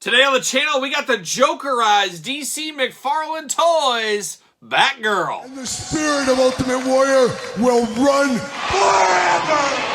Today on the channel, we got the Jokerized DC McFarlane Toys Batgirl. And the spirit of Ultimate Warrior will run forever!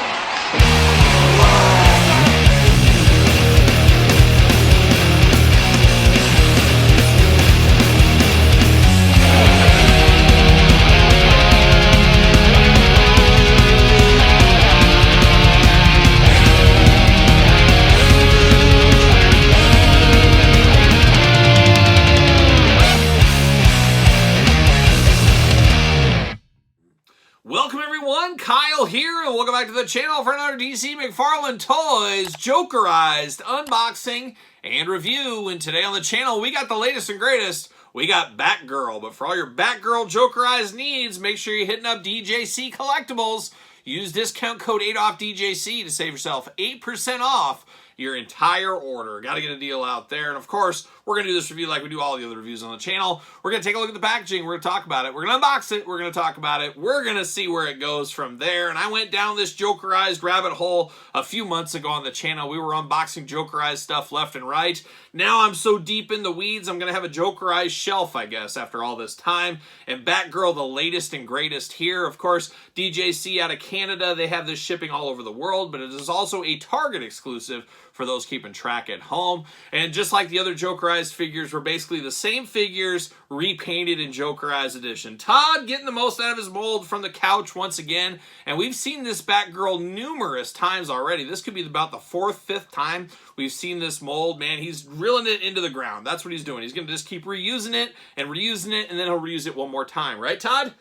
Welcome everyone, Kyle here, and welcome back to the channel for another DC McFarlane Toys Jokerized unboxing and review. And today on the channel, we got the latest and greatest. We got Batgirl, but for all your Batgirl Jokerized needs, make sure you're hitting up DJC Collectibles. Use discount code 8OFFDJC to save yourself 8% off your entire order. Got to get a deal out there. And of course, we're going to do this review like we do all the other reviews on the channel. We're going to take a look at the packaging. We're going to talk about it. We're going to unbox it. We're going to talk about it. We're going to see where it goes from there. And I went down this Jokerized rabbit hole a few months ago on the channel. We were unboxing Jokerized stuff left and right. Now I'm so deep in the weeds, I'm going to have a Jokerized shelf, I guess, after all this time. And Batgirl, the latest and greatest here. Of course, DJC out of Canada, they have this shipping all over the world, but it is also a Target exclusive for those keeping track at home. And just like the other Jokerized figures, were basically the same figures repainted in Jokerized edition. Todd getting the most out of his mold from the couch once again, and we've seen this Batgirl numerous times already. This could be about the fourth, fifth time we've seen this mold. Man, he's drilling it into the ground. That's what he's doing. He's going to just keep reusing it, and then he'll reuse it one more time. Right, Todd?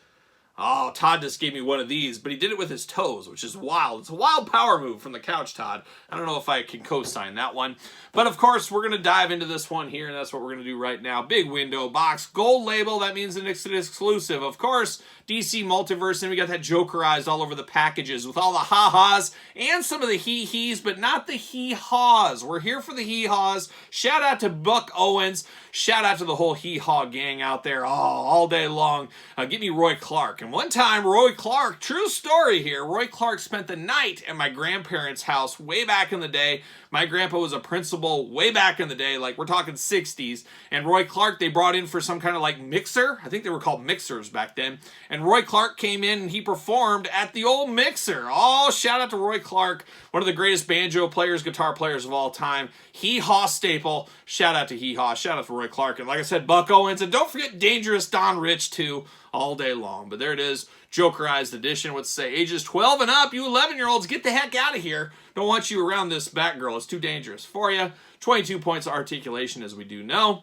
Oh, Todd just gave me one of these, but he did it with his toes, which is wild. It's a wild power move from the couch, Todd. I don't know if I can co-sign that one. But of course, we're going to dive into this one here, and that's what we're going to do right now. Big window box, gold label. That means an exclusive. Of course, DC Multiverse, and we got that Jokerized all over the packages with all the ha-has and some of the he-he's, but not the he-haws. We're here for the he-haws. Shout out to Buck Owens. Shout out to the whole he-haw gang out there all day long. Give me Roy Clark. And one time, Roy Clark, true story here, Roy Clark spent the night at my grandparents' house way back in the day. My grandpa was a principal way back in the day, like we're talking 60s. And Roy Clark, they brought in for some kind of like mixer. I think they were called mixers back then. And Roy Clark came in and he performed at the old mixer. Oh, shout out to Roy Clark, one of the greatest banjo players, guitar players of all time. Hee-haw staple. Shout out to Hee-haw. Shout out to Roy Clark. And like I said, Buck Owens. And don't forget Dangerous Don Rich too, all day long. But there it is. Jokerized edition. Let's say ages 12 and up. You 11-year-olds, get the heck out of here. Don't want you around this Batgirl. It's too dangerous for you. 22 points of articulation, as we do know.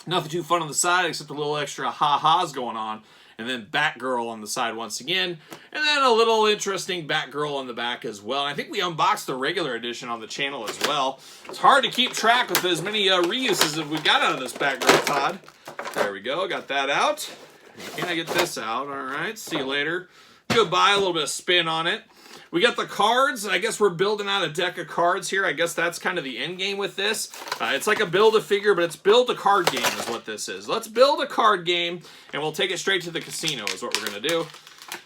Nothing too fun on the side except a little extra ha-has going on. And then Batgirl on the side once again. And then a little interesting Batgirl on the back as well. And I think we unboxed the regular edition on the channel as well. It's hard to keep track with as many reuses as we got out of this Batgirl, Todd. There we go. Got that out. Can I get this out? All right. See you later. Goodbye. A little bit of spin on it. We got the cards. I guess we're building out a deck of cards here. I guess that's kind of the end game with this. It's like a build-a-figure, but it's build-a-card game is what this is. Let's build a card game, and we'll take it straight to the casino is what we're going to do.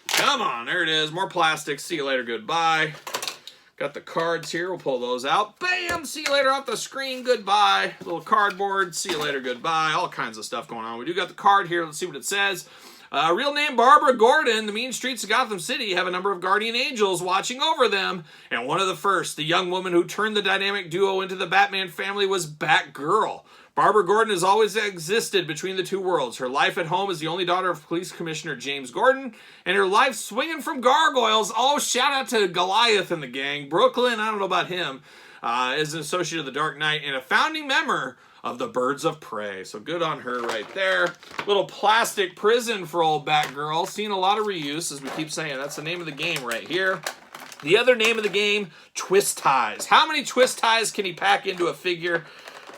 Come on. There it is. More plastic. See you later. Goodbye. Got the cards here. We'll pull those out. Bam! See you later off the screen. Goodbye. Little cardboard. See you later. Goodbye. All kinds of stuff going on. We do got the card here. Let's see what it says. Real name Barbara Gordon. The mean streets of Gotham City have a number of guardian angels watching over them. And one of the first, the young woman who turned the dynamic duo into the Batman family, was Batgirl. Barbara Gordon has always existed between the two worlds. Her life at home is the only daughter of Police Commissioner James Gordon, and her life swinging from gargoyles. Oh, shout out to Goliath and the gang. Brooklyn, I don't know about him, is an associate of the Dark Knight and a founding member of the Birds of Prey. So good on her right there. Little plastic prison for old Batgirl. Seen a lot of reuse, as we keep saying. That's the name of the game right here. The other name of the game, twist ties. How many twist ties can he pack into a figure?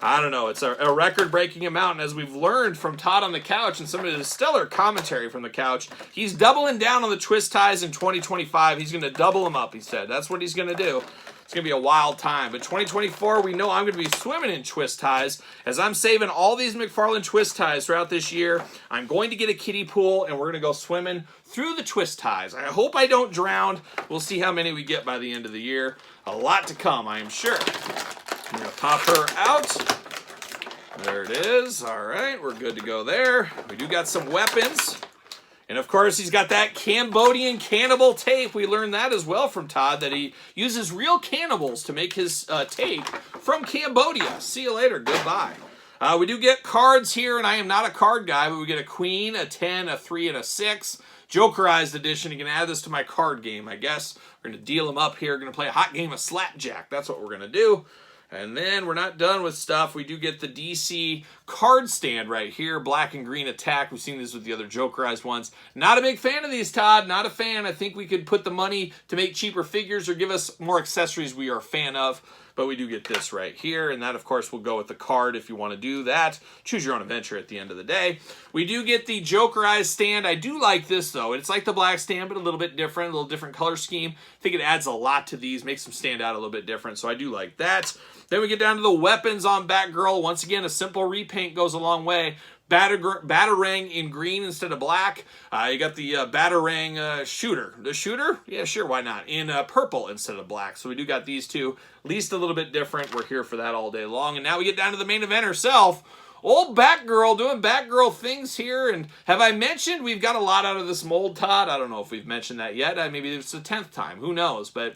I don't know. It's a record-breaking amount, and as we've learned from Todd on the couch and some of his stellar commentary from the couch, he's doubling down on the twist ties in 2025. He's going to double them up, he said. That's what he's going to do. It's going to be a wild time. But 2024, we know I'm going to be swimming in twist ties. As I'm saving all these McFarlane twist ties throughout this year, I'm going to get a kiddie pool, and we're going to go swimming through the twist ties. I hope I don't drown. We'll see how many we get by the end of the year. A lot to come, I am sure. I'm going to pop her out. There it is. All right, we're good to go there. We do got some weapons. And of course, he's got that Cambodian cannibal tape. We learned that as well from Todd, that he uses real cannibals to make his tape from Cambodia. See you later. Goodbye. We do get cards here, and I am not a card guy, but we get a queen, a 10, a 3, and a 6. Jokerized edition. You can add this to my card game, I guess. We're going to deal them up here. We're going to play a hot game of slapjack. That's what we're going to do. And then we're not done with stuff. We do get the DC card stand right here. Black and green attack. We've seen this with the other Jokerized ones. Not a big fan of these, Todd. Not a fan. I think we could put the money to make cheaper figures or give us more accessories we are a fan of. But we do get this right here, and that, of course, will go with the card if you want to do that. Choose your own adventure at the end of the day. We do get the Jokerized stand. I do like this, though. It's like the black stand, but a little bit different, a little different color scheme. I think it adds a lot to these, makes them stand out a little bit different, so I do like that. Then we get down to the weapons on Batgirl. Once again, a simple repaint goes a long way. Batarang in green instead of black. You got the Batarang shooter. The shooter? Yeah, sure, why not? In purple instead of black. So we do got these two. At least a little bit different. We're here for that all day long. And now we get down to the main event herself. Old Batgirl doing Batgirl things here. And have I mentioned we've got a lot out of this mold, Todd? I don't know if we've mentioned that yet. Maybe it's the 10th time. Who knows? But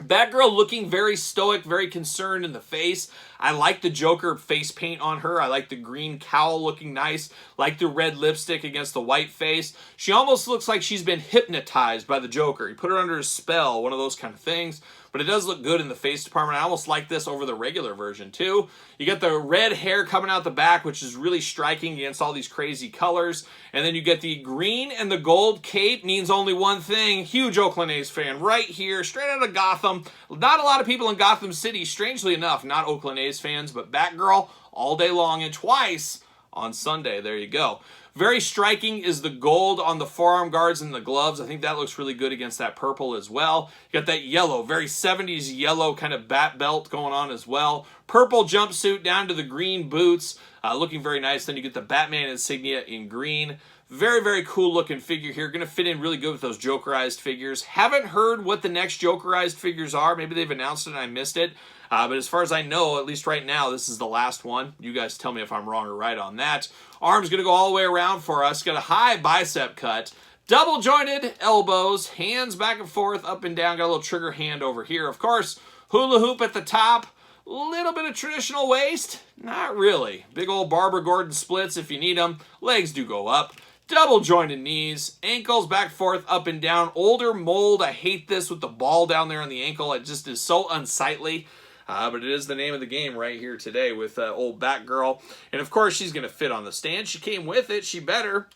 Batgirl looking very stoic, very concerned in the face. I like the Joker face paint on her. I like the green cowl looking nice. Like the red lipstick against the white face. She almost looks like she's been hypnotized by the Joker. He put her under a spell, one of those kind of things. But it does look good in the face department. I almost like this over the regular version too. You got the red hair coming out the back, which is really striking against all these crazy colors. And then you get the green and the gold cape. Means only one thing. Huge Oakland A's fan right here, straight out of Gotham. Not a lot of people in Gotham City, strangely enough, not Oakland A's fans, but Batgirl all day long and twice on Sunday. There you go. Very striking is the gold on the forearm guards and the gloves. I think that looks really good against that purple as well. You got that yellow, very 70s yellow kind of bat belt going on as well. Purple jumpsuit down to the green boots. Looking very nice. Then you get the Batman insignia in green. Very, very cool looking figure here. Going to fit in really good with those Jokerized figures. Haven't heard what the next Jokerized figures are. Maybe they've announced it and I missed it. But as far as I know, at least right now, this is the last one. You guys tell me if I'm wrong or right on that. Arm's going to go all the way around for us. Got a high bicep cut. Double jointed elbows. Hands back and forth, up and down. Got a little trigger hand over here. Of course, hula hoop at the top. Little bit of traditional waist. Not really. Big old Barbara Gordon splits if you need them. Legs do go up. Double jointed knees, ankles back, forth, up and down. Older mold. I hate this with the ball down there on the ankle. It just is so unsightly. But it is the name of the game right here today with old Batgirl. And of course, she's going to fit on the stand. She came with it. She better.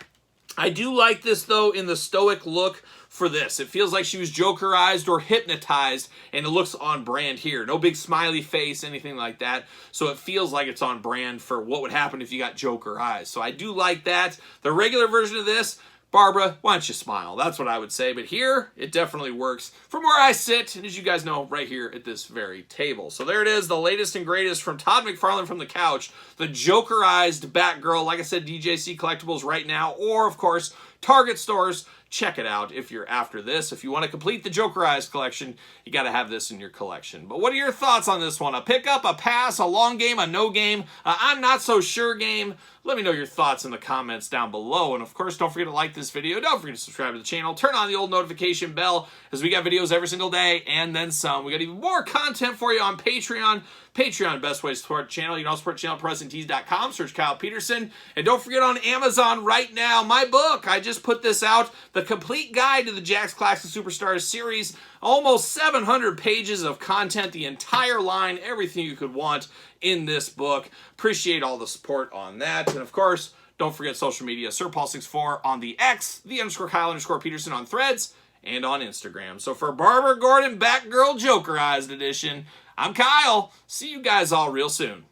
I do like this, though, in the stoic look for this. It feels like she was Jokerized or hypnotized, and it looks on brand here. No big smiley face, anything like that. So it feels like it's on brand for what would happen if you got Jokerized. So I do like that. The regular version of this, Barbara, why don't you smile? That's what I would say. But here, it definitely works from where I sit, and as you guys know, right here at this very table. So there it is, the latest and greatest from Todd McFarlane from the couch, the Jokerized Batgirl. Like I said, DJC Collectibles right now, or, of course, Target stores. Check it out if you're after this. If you want to complete the Jokerized collection, you got to have this in your collection. But what are your thoughts on this one? A pickup, a pass, a long game, a no game, I'm not so sure game? Let me know your thoughts in the comments down below. And of course, don't forget to like this video. Don't forget to subscribe to the channel. Turn on the old notification bell as we got videos every single day and then some. We got even more content for you on Patreon. Patreon, best way to support the channel. You can also support the channel at PresidentTees.com. Search Kyle Peterson. And don't forget on Amazon right now, my book. I just put this out, The Complete Guide to the Jakks Classic Superstars series. Almost 700 pages of content, the entire line, everything you could want in this book. Appreciate all the support on that. And of course, don't forget social media. SirPaul64 on the X, _Kyle_Peterson on Threads, and on Instagram. So for Barbara Gordon Batgirl Jokerized edition, I'm Kyle. See you guys all real soon.